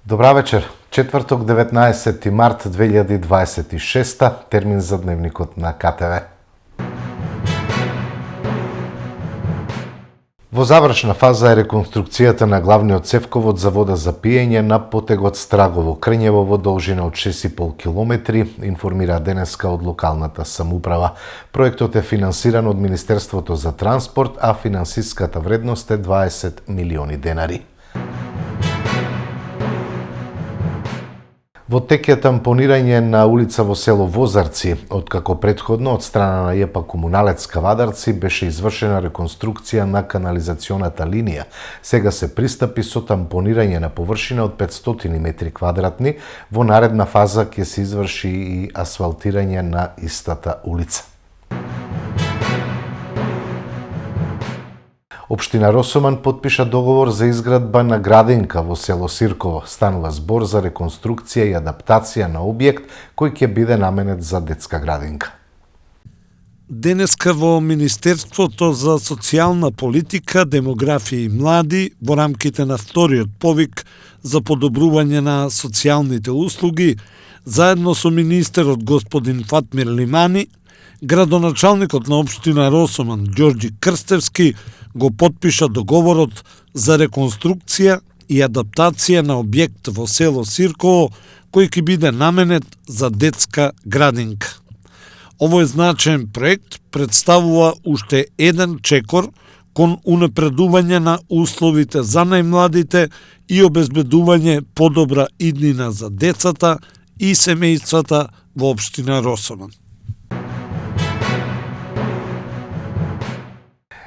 Добра вечер. Четврток, 19 март 2026, термин за дневникот на КТВ. Во завршна фаза е реконструкцијата на главниот цевковод за вода за пиење на потегот Страгово-Крњево во должина од 6,5 километри, информира денеска од локалната самоуправа. Проектот е финансиран од Министерството за транспорт, а финансиската вредност е 20 милиони денари. Во тек е тампонирање на улица во село Возарци, откако претходно од страна на ЈП Комуналец Кавадарци беше извршена реконструкција на канализационата линија. Сега се пристапи со тампонирање на површина од 500 метри квадратни, во наредна фаза ќе се изврши и асфалтирање на истата улица. Општина Росоман потпиша договор за изградба на градинка во село Сирково. Станува збор за реконструкција и адаптација на објект кој ќе биде наменет за детска градинка. Денеска во Министерството за социјална политика, демографија и млади, во рамките на вториот повик за подобрување на социјалните услуги, заедно со министерот господин Фатмир Лимани, градоначалникот на општина Росоман Ѓорѓи Крстевски го потпиша договорот за реконструкција и адаптација на објект во село Сирково, кој ќе биде наменет за детска градинка. Овој значаен проект представува уште еден чекор кон унапредување на условите за најмладите и обезбедување подобра иднина за децата и семејствата во општина Росоман.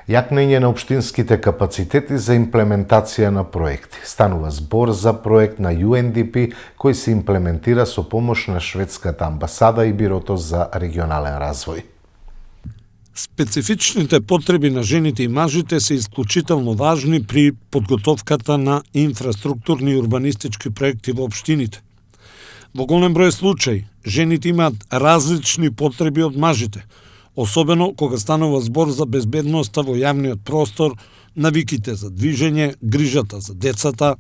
Јакнење на општинските капацитети за имплементација на проекти. Станува збор за проект на UNDP кој се имплементира со помош на шведската амбасада и Бирото за регионален развој. Специфичните потреби на жените и мажите се исклучително важни при подготовката на инфраструктурни и урбанистички проекти во општините. Во голем број случаи, жените имаат различни потреби од мажите, особено кога станува збор за безбедноста во јавниот простор, навиките за движење, грижата за децата.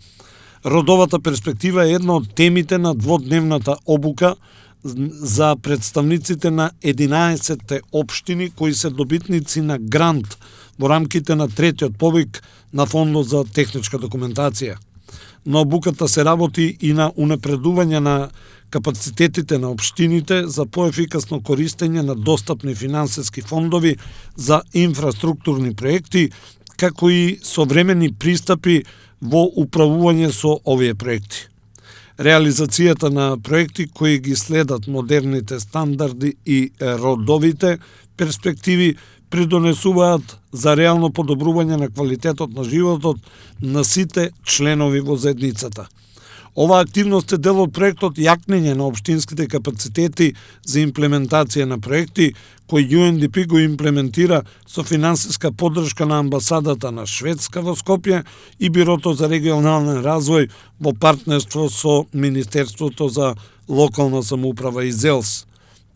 Родовата перспектива е една од темите на дводневната обука за представниците на 11 општини кои се добитници на грант во рамките на третиот повик на Фондот за техничка документација. На обуката се работи и на унапредување на капацитетите на општините за поефикасно користење на достапни финансиски фондови за инфраструктурни проекти, како и современи пристапи во управување со овие проекти. Реализацијата на проекти кои ги следат модерните стандарди и родовите перспективи придонесуваат за реално подобрување на квалитетот на животот на сите членови во заедницата. Ова активност е дел од проектот јакнење на општинските капацитети за имплементација на проекти, кој UNDP го имплементира со финансиска поддршка на амбасадата на Шведска во Скопје и Бирото за регионален развој во партнерство со Министерството за локална самоуправа и ЗЕЛС.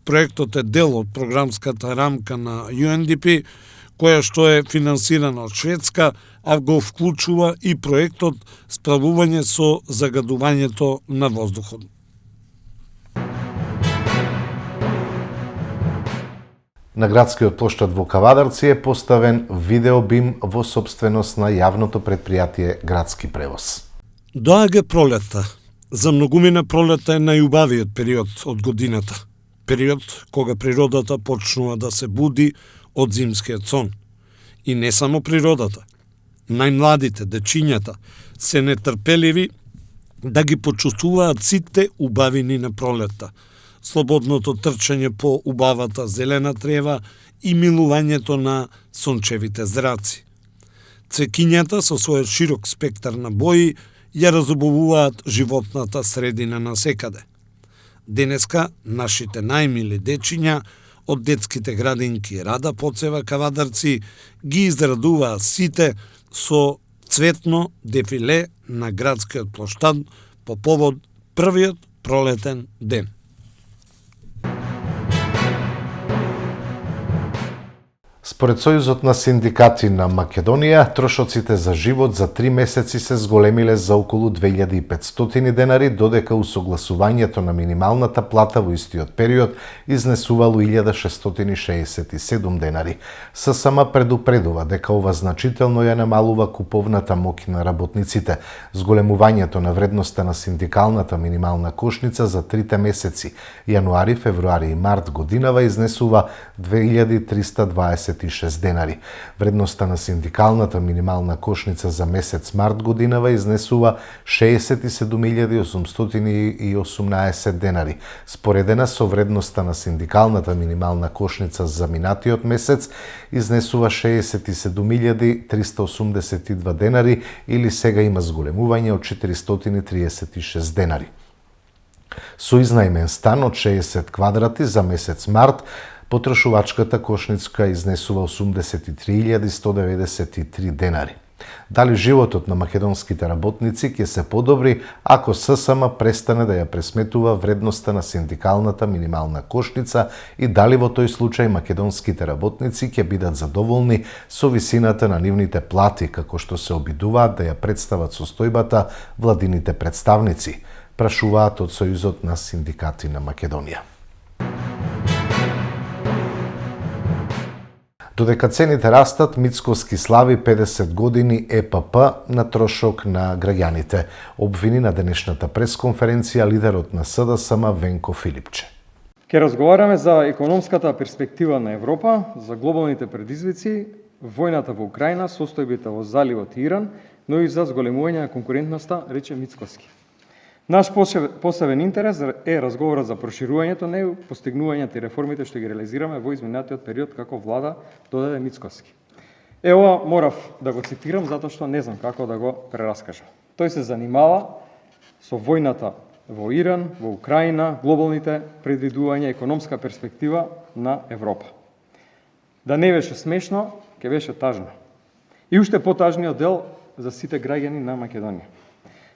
Проектот е дел од програмската рамка на UNDP, која што е финансирана од Шведска, а го вклучува и проектот справување со загадувањето на воздухот. На градскиот плоштад во Кавадарци е поставен видеобим во сопственост на јавното претпријатие Градски превоз. Доаѓа пролетта. За многумина пролетта е најубавиот период од годината. Период кога природата почнува да се буди од зимскиот сон. И не само природата. Најмладите, дечињата, се нетрпеливи да ги почувствуваат сите убавини на пролетта. Слободното трчање по убавата зелена трева и милувањето на сончевите зраци. Цвекињата со својот широк спектар на бои ја разубавуваат животната средина насекаде. Денеска нашите најмили дечиња од детските градинки Рада Поцева Кавадарци ги израдуваа сите со цветно дефиле на градскиот плоштад по повод првиот пролетен ден. Според Сојузот на синдикати на Македонија, трошоците за живот за 3 месеци се зголемиле за околу 2500 денари, додека усогласувањето на минималната плата во истиот период изнесувало 1667 денари. ССМ предупредува дека ова значително ја намалува куповната моќ на работниците. Зголемувањето на вредноста на синдикалната минимална кошница за 3 месеци, јануари, февруари и март годинава, изнесува 2326 денари. Вредноста на синдикалната минимална кошница за месец март годинава изнесува 67.818 денари. Споредена со вредноста на синдикалната минимална кошница за минатиот месец изнесува 67.382 денари, или сега има зголемување од 436 денари. Со изнајмен стан од 60 квадрати за месец март, потрошувачката кошница изнесува 83.193 денари. Дали животот на македонските работници ќе се подобри ако ССМ престане да ја пресметува вредноста на синдикалната минимална кошница и дали во тој случај македонските работници ќе бидат задоволни со висината на нивните плати, како што се обидуваат да ја представат состојбата владините представници, прашуваат од Сојузот на синдикати на Македонија. Додека цените растат, Мицкоски слави 50 години ЕПП на трошок на граѓаните, обвини на денешната пресконференција лидерот на СДСМ Венко Филипче. Ке разговараме за економската перспектива на Европа, за глобалните предизвици, војната во Украина, состојбите во заливот Иран, но и за зголемување на конкурентноста, рече Мицкоски. Наш посебен интерес е разговорот за проширувањето на ЕУ, постигнувањето и реформите што ги реализираме во изминатиот период како влада, додаде Мицкоски. Ова морав да го цитирам затоа што не знам како да го прераскажам. Тој се занимава со војната во Иран, во Украина, глобалните предвидувања, економска перспектива на Европа. Да не беше смешно, ќе беше тажно. И уште потажниот дел за сите граѓани на Македонија.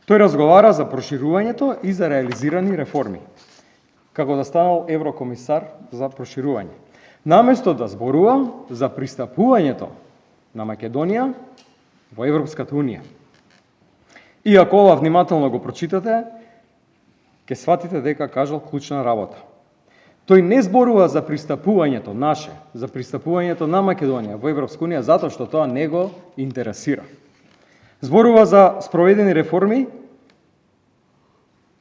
Тој разговара за проширувањето и за реализирани реформи, како да станал еврокомисар за проширување. Наместо да зборува за пристапувањето на Македонија во Европската унија. И ако ова внимателно го прочитате, ќе сватите дека кажал клучна работа. Тој не зборува за пристапувањето наше, за пристапувањето на Македонија во Европска унија, затоа што тоа не го интересира. Зборува за спроведени реформи,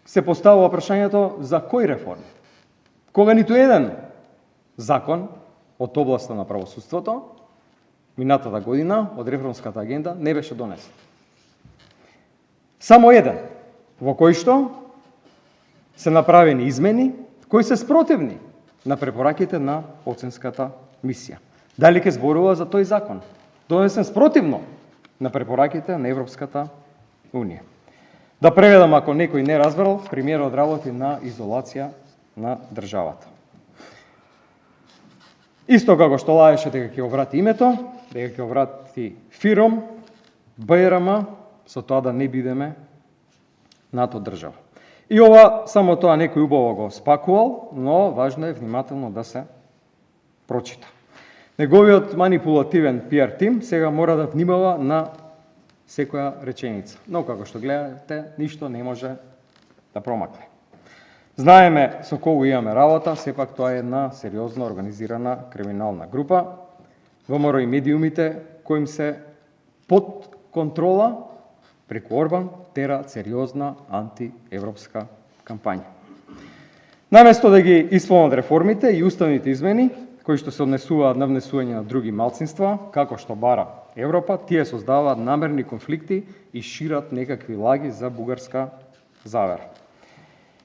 се поставува прашањето за кои реформи? Кога ниту еден закон од областа на правосудството минатата година од реформската агенда не беше донесен. Само еден, во кој што се направени измени кои се спротивни на препораките на оценската мисија. Дали ќе зборува за тој закон? Донесен спротивно на препораките на Европската унија. Да преведам, ако некој не разбрал, премиерот работи на изолација на државата. Исто како што лаеше дека ќе врати името, дека ќе врати ФИРОМ, БРМ, со тоа да не бидеме НАТО држава. И ова, само тоа некој убаво го спакувал, но важно е внимателно да се прочита. Неговиот манипулативен пиар тим сега мора да внимава на секоја реченица. Но како што гледате, ништо не може да промакне. Знаеме со кого имаме работа, сепак тоа е една сериозна организирана криминална група. ВМРО и медиумите коим се под контрола преку Орбан тера сериозна антиевропска кампања. Наместо да ги исполнат реформите и уставните измени, кои што се однесуваат на внесување на други малцинства, како што бара Европа, тие создаваат намерни конфликти и шират некакви лаги за бугарска завера.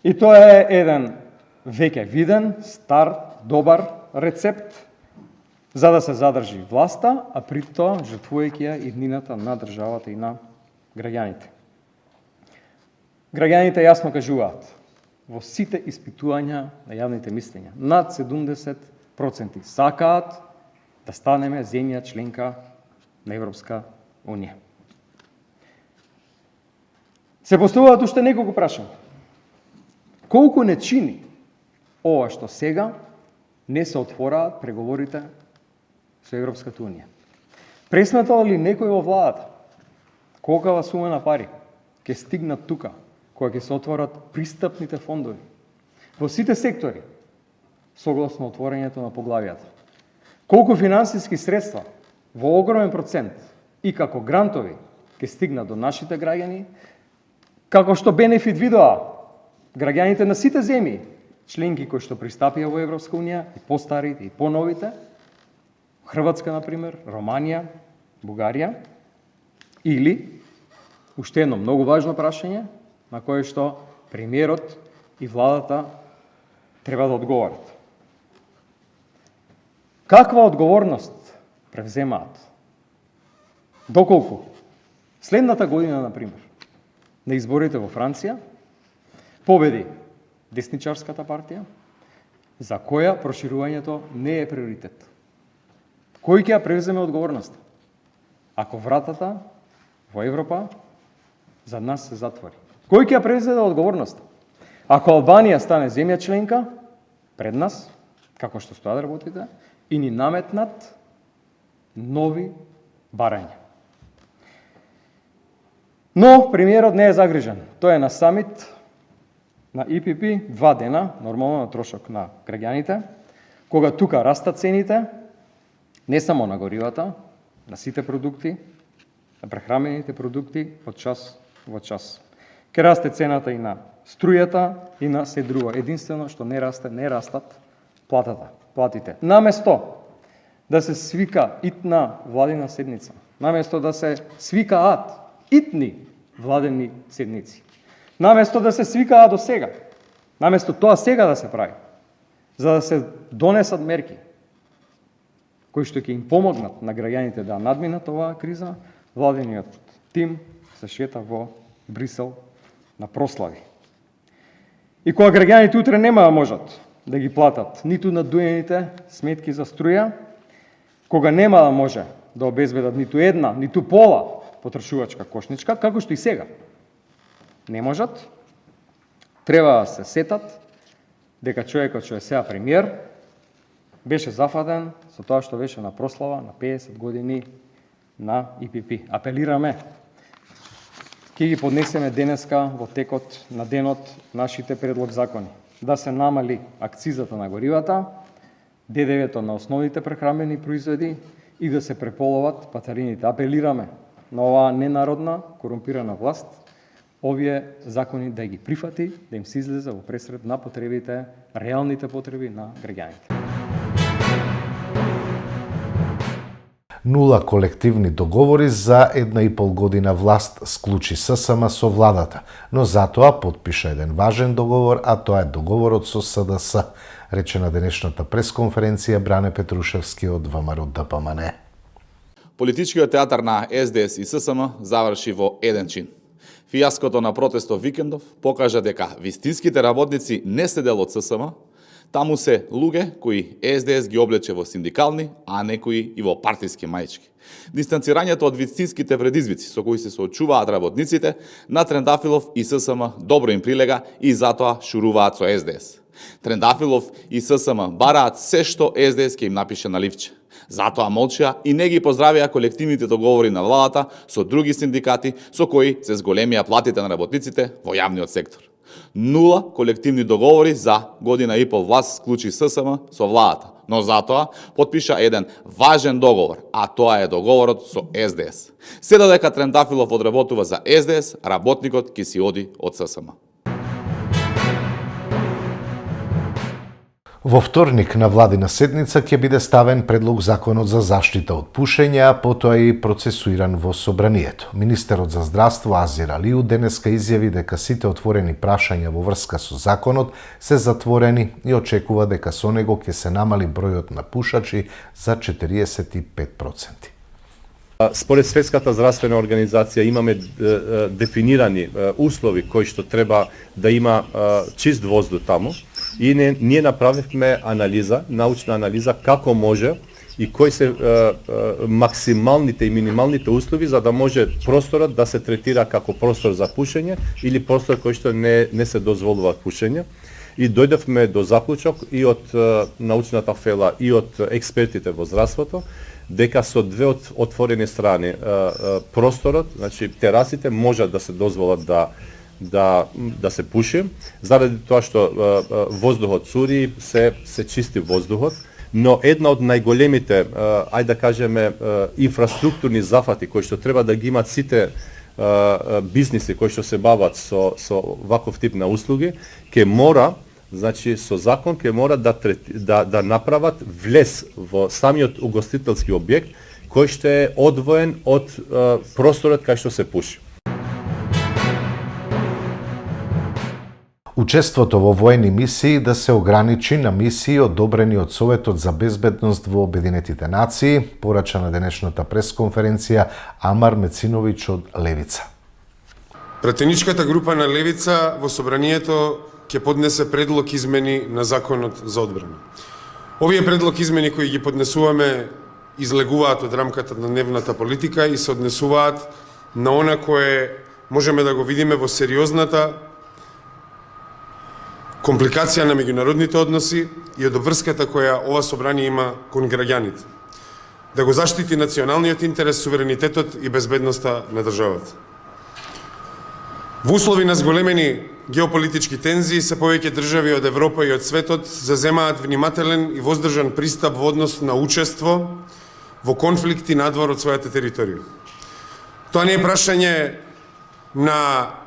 И тоа е еден веќе виден, стар, добар рецепт за да се задржи власта, а при тоа жртвувајќи ја иднината на државата и на граѓаните. Граѓаните јасно кажуваат во сите испитувања на јавните мислења, над 70% сакаат да станеме земја членка на Европска унија. Се поставуваат уште неколку прашања. Колку не чини ова што сега не се отвораат преговорите со Европската унија. Пресметал ли некој во владата колкава сума на пари ќе стигнат тука, кога ќе се отворат пристапните фондови во сите сектори, согласно отворањето на поглавијата? Колку финансиски средства во огромен процент и како грантови ќе стигнат до нашите граѓани, како што бенефит видоа граѓаните на сите земји, членки кои што пристапија во Европска унија, и постарите и поновите, Хрватска, например, Романија, Бугарија, или, уште едно многу важно прашање, на кое што премиерот и владата треба да одговорат. Каква одговорност превземаат? Доколку следната година, например, на изборите во Франција, победи десничарската партија, за која проширувањето не е приоритет. Кој ќе ја превземе одговорност? Ако вратата во Европа за нас се затвори. Кој ќе ја превземе одговорност? Ако Албанија стане земја членка пред нас, како што стојат работите, и ни наметнат нови барања. Но премиерот не е загрижен. Тој е на самит на ИПП 2 дена, нормално на трошок на граѓаните, кога тука растат цените, не само на горивата, на сите продукти, на прехранените продукти од час во час. Ке расте цената и на струјата и на се друго. Единствено што не растат платите. Наместо да се свика итна владина седница, наместо да се свикаат итни владени седници, наместо да се свикаат до сега, наместо тоа сега да се прави, за да се донесат мерки кои што ќе им помогнат на граѓаните да надминат оваа криза, владениот тим се шета во Брисел на прослави. И кога граѓаните утре нема да можат да ги платат ниту надуените сметки за струја, кога нема да може да обезбедат ниту една, ниту пола потрошувачка кошничка, како што и сега не можат, треба да се сетат дека човекот што е сега премиер беше зафатен со тоа што беше на прослава на 50 години на ИПП. Апелираме, ќе ги поднесеме денеска во текот на денот нашите предлог закони. Да се намали акцизата на горивата, ДДВ-то на основните прехранбени производи и да се преполоват патарините. Апелираме на оваа ненародна, корумпирана власт, овие закони да ги прифати, да им се излезе во пресред на потребите, реалните потреби на граѓаните. Нула колективни договори за 1,5 година власт склучи ССМ со владата, но затоа подпиша еден важен договор, а тоа е договорот со СДС, рече на денешната пресконференција Бране Петрушевски од ВМРО ДПМН. Политичкиот театар на СДС и ССМ заврши во еден чин. Фијаското на протестов викендов покажа дека вистинските работници не се дел од ССМ, таму се луѓе кои СДС ги облече во синдикални, а некои и во партиски маички. Дистанцирањето од вистинските предизвици со кои се соочуваат работниците на Трендафилов и ССМ добро им прилега и затоа шуруваат со СДС. Трендафилов и ССМ бараат се што СДС ќе им напише на ливче. Затоа молчеа и не ги поздравија колективните договори на владата со други синдикати со кои се зголемија платите на работниците во јавниот сектор. Нула колективни договори за година и пол власт склучи ССМ со владата, но затоа подпиша еден важен договор, а тоа е договорот со СДС. Се додека Трендафилов одработува за СДС, работникот ќе си оди од ССМ. Во вторник на владина седница ќе биде ставен предлог законот за заштита од пушење, а потоа и процесуиран во собранието. Министерот за здравство Азир Алиу денеска изјави дека сите отворени прашања во врска со законот се затворени и очекува дека со него ќе се намали бројот на пушачи за 45%. Според Светската здравствена организација имаме дефинирани услови кои што треба да има чист воздух таму и ние направивме анализа, научна анализа како може и кои се максималните и минималните услови за да може просторот да се третира како простор за пушење или простор кој што не се дозволува пушење. и дојдовме до заклучок и од научната фела и од експертите во здравството дека со две отворени страни просторот, значи терасите можат да се дозволат да се пуши, заради тоа што воздухот цури, се чисти воздухот, но една од најголемите, ајде да кажеме, инфраструктурни зафати кои што треба да ги имат сите бизниси кои што се бават со ваков тип на услуги, ќе мора, значи со закон ќе мора да направат влез во самиот угостителски објект кој што е одвоен од просторот кај што се пуши. Учеството во воени мисии да се ограничи на мисии одобрени од Советот за безбедност во Обединетите нации, порача на денешната пресконференција Амар Мециновиќ од Левица. Пратеничката група на Левица во собранието ќе поднесе предлог измени на Законот за одбрана. Овие предлог измени кои ги поднесуваме излегуваат од рамката на дневната политика и се однесуваат на она кое можеме да го видиме во сериозната компликација на меѓународните односи и од обврската која ова собрание има кон граѓаните. Да го заштити националниот интерес, суверенитетот и безбедноста на државата. Во услови на зголемени геополитички тензии, се повеќе држави од Европа и од светот заземаат внимателен и воздржан пристап во однос на учество во конфликти надвор од својата територија. Тоа не е прашање на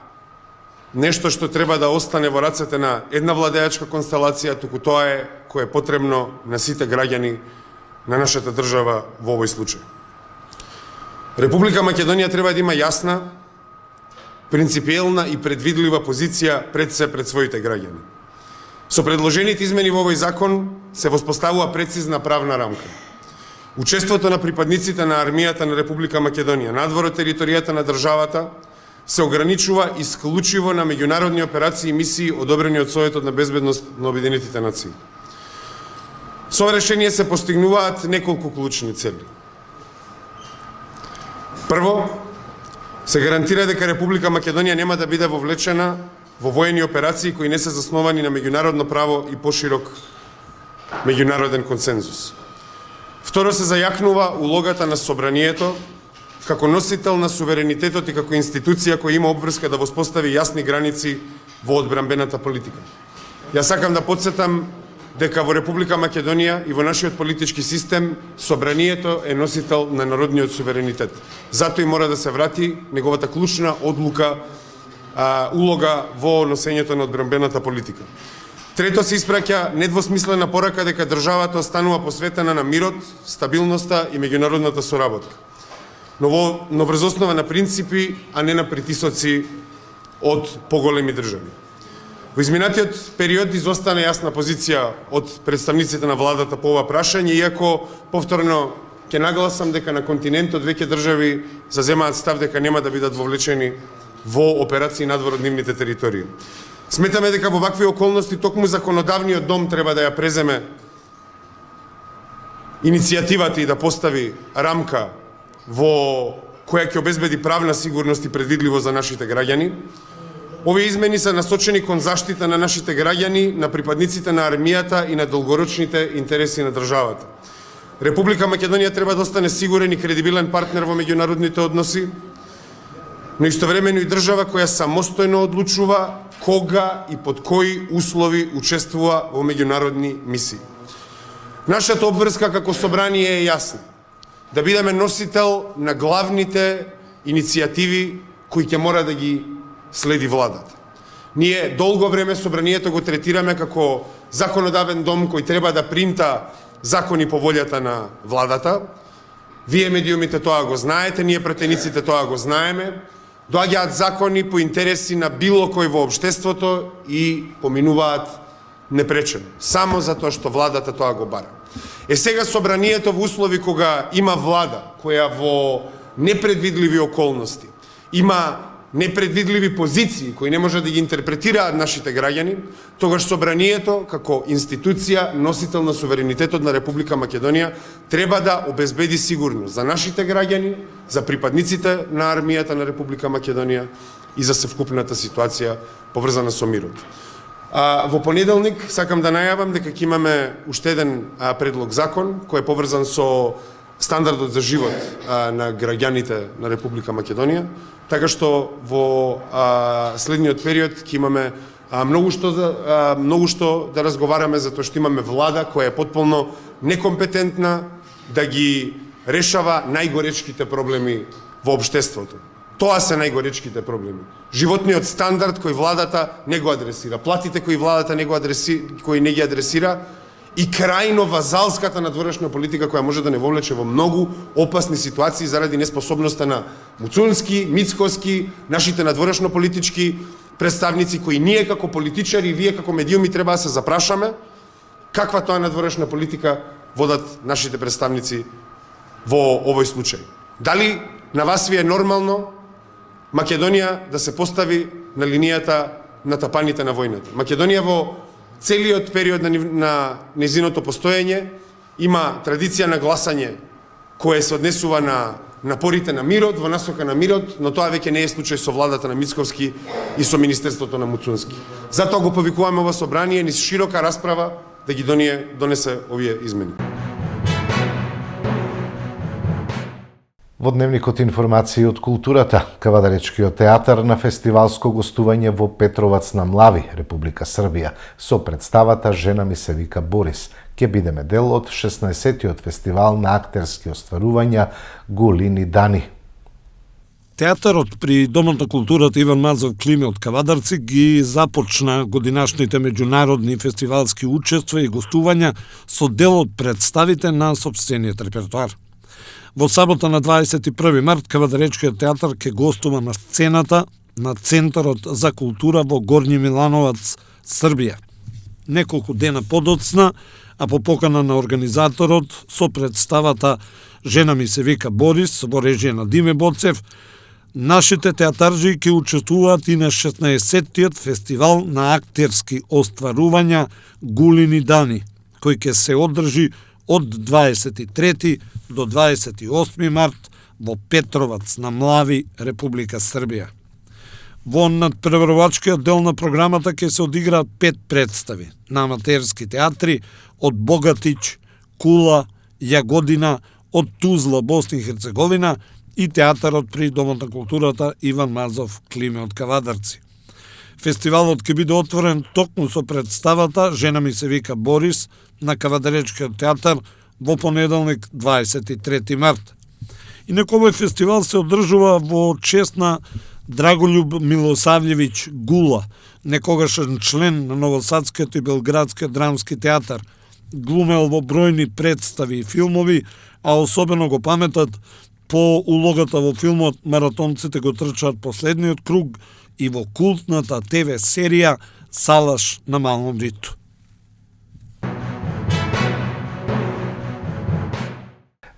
нешто што треба да остане во рацете на една владеачка констелација, туку тоа е кое е потребно на сите граѓани на нашата држава во овој случај. Република Македонија треба да има јасна, принципиелна и предвидлива позиција пред своите граѓани. Со предложените измени во овој закон се воспоставува прецизна правна рамка. Учеството на припадниците на армијата на Република Македонија надвор од територијата на државата се ограничува исклучиво на меѓународни операции и мисии одобрени од Советот на безбедност на Обединетите нации. Со ова решение се постигнуваат неколку клучни цели. Прво, се гарантира дека Република Македонија нема да биде вовлечена во воени операции кои не се засновани на меѓународно право и поширок меѓународен консензус. Второ, се зајакнува улогата на собранието како носител на суверенитетот и како институција која има обврска да воспостави јасни граници во одбранбената политика. Јас сакам да потсетам дека во Република Македонија и во нашиот политички систем собранието е носител на народниот суверенитет. Затоа и мора да се врати неговата клучна улога во носењето на одбранбената политика. Трето, се испраќа недвосмислена порака дека државата останува посветена на мирот, стабилноста и меѓународната соработка. Но врз основа на принципи, а не на притисоци од поголеми држави. Во изминатиот период изостана јасна позиција од представниците на владата по ова прашање, иако повторно ќе нагласам дека на континентот веќе држави заземаат став дека нема да бидат вовлечени во операции надвор од нивните територии. Сметаме дека во вакви околности токму законодавниот дом треба да ја преземе иницијативата и да постави рамка во која ќе обезбеди правна сигурност и предвидливост за нашите граѓани. Овие измени се насочени кон заштита на нашите граѓани, на припадниците на армијата и на долгорочните интереси на државата. Република Македонија треба да остане сигурен и кредибилен партнер во меѓународните односи, но истовремено и држава која самостојно одлучува кога и под кои услови учествува во меѓународни мисии. Нашата обврска како собрание е јасна. Да бидеме носител на главните иницијативи кои ќе мора да ги следи владата. Ние долго време собранието го третираме како законодавен дом кој треба да принта закони по волјата на владата. Вие медиумите тоа го знаете, ние пратениците тоа го знаеме. Доаѓаат закони по интереси на било кој во општеството и поминуваат непречено, само затоа што владата тоа го бара. Сега собранието во услови кога има влада која во непредвидливи околности има непредвидливи позиции кои не може да ги интерпретираат нашите граѓани, тогаш собранието како институција носител на суверенитетот на Република Македонија треба да обезбеди сигурност за нашите граѓани, за припадниците на армијата на Република Македонија и за севкупната ситуација поврзана со мирот. Во понеделник сакам да најавам дека ќе имаме уште еден предлог закон кој е поврзан со стандардот за живот на граѓаните на Република Македонија, така што во следниот период ќе имаме многу што да разговараме, затоа што имаме влада која е потполно некомпетентна да ги решава најгоречките проблеми во општеството. Тоа се најгоречките проблеми. Животниот стандард кој владата не го адресира, платите кои владата не ги адресира и крајно вазалската надворешна политика која може да не вовлече во многу опасни ситуации заради неспособноста на Муцунски, Мицкоски, нашите надворешно политички представници кои ние како политичари и вие како медиуми треба да се запрашаме каква тоа надворешна политика водат нашите представници во овој случај. Дали на вас ви е нормално Македонија да се постави на линијата на тапаните на војната? Македонија во целиот период на незиното постоење има традиција на гласање кое се однесува на напорите на мирот, во насока на мирот, но тоа веќе не е случај со владата на Мицковски и со Министерството на Муцунски. Затоа го повикуваме ова собрание низ широка расправа да ги донесе овие измени. Во дневникот информации од културата, Кавадаречкиот театар на фестивалско гостување во Петровац на Млави, Република Србија, со представата Жена ми се вика Борис. Ќе бидеме дел од 16-тиот фестивал на актерски остварувања Гулини дани. Театарот при Домот на културата Иван Мазов Климе од Кавадарци ги започна годинашните меѓународни фестивалски учества и гостувања со дел од представите на сопствениот репертоар. Во сабота на 21 март Кавадаречкиот театар ќе гостува на сцената на Центарот за култура во Горњи Милановац, Србија. Неколку дена подоцна, а по покана на организаторот со представата Жена ми се вика Борис во режија на Диме Боцев, нашите театарџи ќе учествуваат и на 16-тиот фестивал на актерски остварувања Гулини дани, кој ќе се одржи од 23 до 28 март во Петровац на Млави, Република Србија. Во надпреварувачкиот дел на програмата ќе се одиграат 5 представи на аматерски театри од Богатич, Кула, Јагодина, од Тузла, Босна и Херцеговина и театарот при Домот на културата Иван Мазов Климе од Кавадарци. Фестивалот ќе биде отворен токму со представата Жена ми се вика Борис на Кавадаречкиот театар во понеделник 23 март. Инаку овој фестивал се одржува во чест на Драголюб Милосављевиќ Гула, некогашен член на Новосадскиот и Белградскиот драмски театар, глумел во бројни представи и филмови, а особено го паметат по улогата во филмот Маратонците го трчаат последниот круг и во култната ТВ серија Салаш на Малом риту.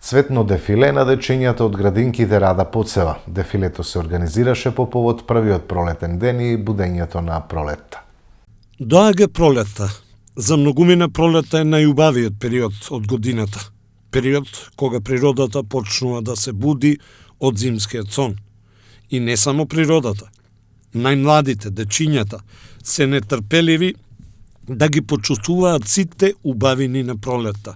Цветно дефиле на дечињата од градинките Рада Поцева. Дефилето се организираше по повод првиот пролетен ден и будењето на пролетта. Доаѓа пролетта. За многумина пролетта е најубавиот период од годината. Период кога природата почнува да се буди од зимскиот сон. И не само природата. Најмладите, дечињата, се нетрпеливи да ги почувствуваат сите убавини на пролетта.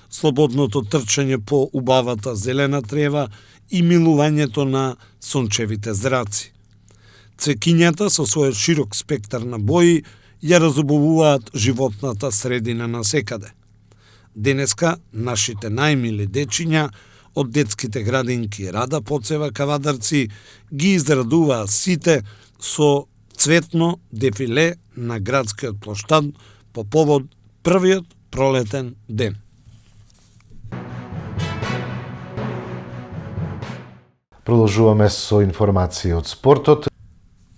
Слободното трчање по убавата зелена трева и милувањето на сончевите зраци. Цвекињата со својот широк спектар на бои ја разубавуваат животната средина на секаде. Денеска нашите најмили дечиња од детските градинки Рада Поцева Кавадарци ги израдуваат сите со цветно дефиле на градскиот плоштад по повод првиот пролетен ден. Продолжуваме со информации од спортот.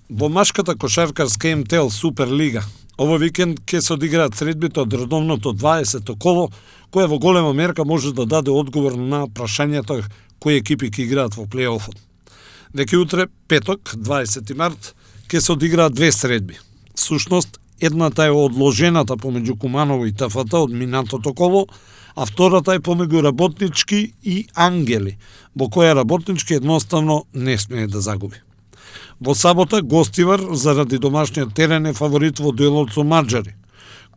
Во машката кошаркарска МТЛ Суперлига овој викенд ќе се одиграат средбите од редовното 20-то коло, кое во голема мерка може да даде одговор на прашањето кои екипи ќе играат во плейофот. Веќе утре, петок, 20 март, ќе се одиграат две средби. Сушност, едната е одложената помеѓу Куманово и ТФТ од минатото коло, а втората е помеѓу Работнички и Ангели, во која Работнички едноставно не смее да загуби. Во сабота Гостивар заради домашниот терен е фаворит во дуелот со маđари.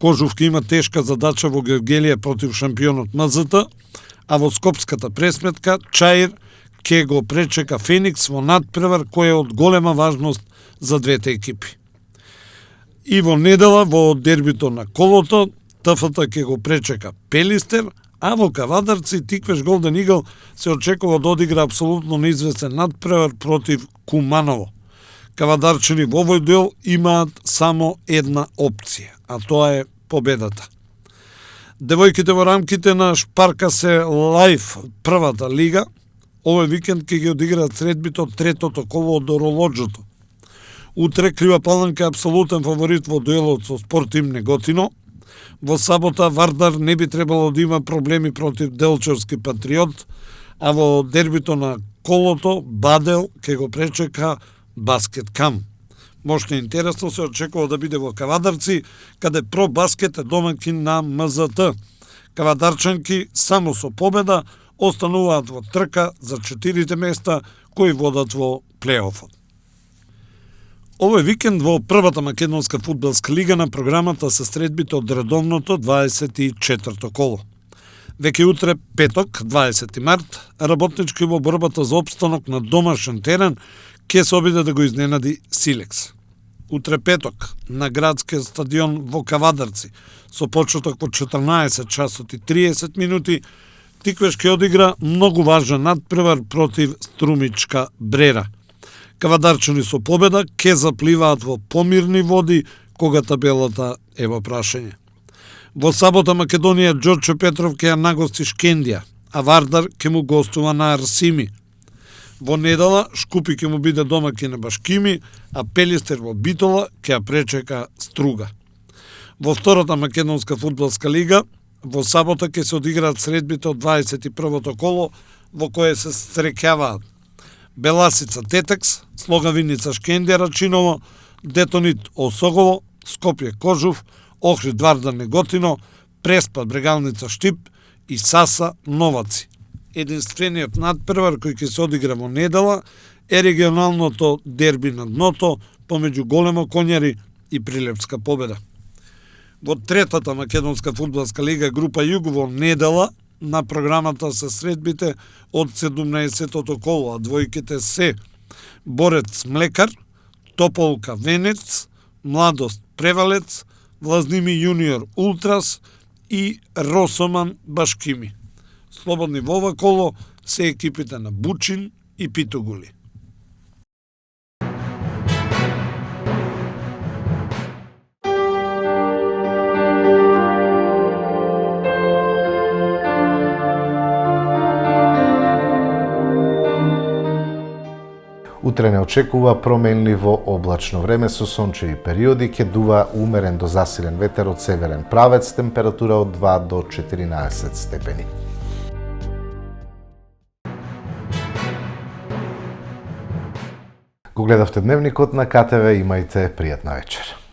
Кожувки има тешка задача во Гергелија против шампионот МЗТ, а во скопската пресметка Чаир ќе го пречека Феникс во надпревар кој е од голема важност за двете екипи. И во недела во дербито на колото ТФТ ќе го пречека Пелистер, а во Кавадарци Тиквеш Голден Игл се очекува да одигра апсолутно неизвестен надпревар против Куманово. Кавадарчани во овој дуел имаат само една опција, а тоа е победата. Девојките во рамките на Шпарка се Лајф првата лига овој викенд ќе ги одиграат средбито третото коло од Оролоџото. Утре Крива Паланка е апсолутен фаворит во дуелот со Спортим Неготино. Во сабота Вардар не би требало да има проблеми против Делчевски Патриот, а во дербито на колото Бадел ќе го пречека Баскет Кам. Мошно интересно се очекува да биде во Кавадарци, каде Про Баскет е домаќин на МЗТ. Кавадарчанки само со победа остануваат во трка за 4 места кои водат во плейофот. Овој викенд во првата македонска фудбалска лига на програмата се средбите од редовното 24-то коло. Веќе утре петок, 20 март, работнички во борбата за опстанок на домашен терен ќе се обиде да го изненади Силекс. Утре петок, на градскиот стадион во Кавадарци, со почеток во 14 часот и 30 минути, Тиквеш ќе одигра многу важен надпревар против Струмичка Брера. Кавадарчани со победа ќе запливаат во помирни води кога табелата е во прашање. Во сабота Македонија Ѓорче Петров ќе ја нагости Шкендија, а Вардар ќе му гостува на Арсими. Во недела Шкупи ќе му биде домаќин на Башкими, а Пелистер во Битола ќе ја пречека Струга. Во втората македонска фудбалска лига во сабота ќе се одиграат средбите од 21-то коло во кое се среќаваат Беласица Тетекс, Слогавиница Шкендија Рачиново, Детонит Осогово, Скопје Кожув, Охрид Вардар Неготино, Преспа Брегалница Штип и Саса Новаци. Единствениот надпревар кој ќе се одигра во недела е регионалното дерби на дното помеѓу Големо Конјари и Прилепска Победа. Во третата македонска фудбалска лига група Југ во недела на програмата се средбите од 17-тото коло, а двојките се Борец Млекар, Тополка Венец, Младост Превалец, Влазими Јуниор Ултрас и Росоман Башкими. Слободни во ова коло се екипите на Бучин и Питогули. Утре не очекува променливо облачно време со сончеви периоди, ќе дува умерен до засилен ветер од северен правец, температура од 2 до 14 степени. Го гледавте Дневникот на КТВ, имајте пријатна вечер.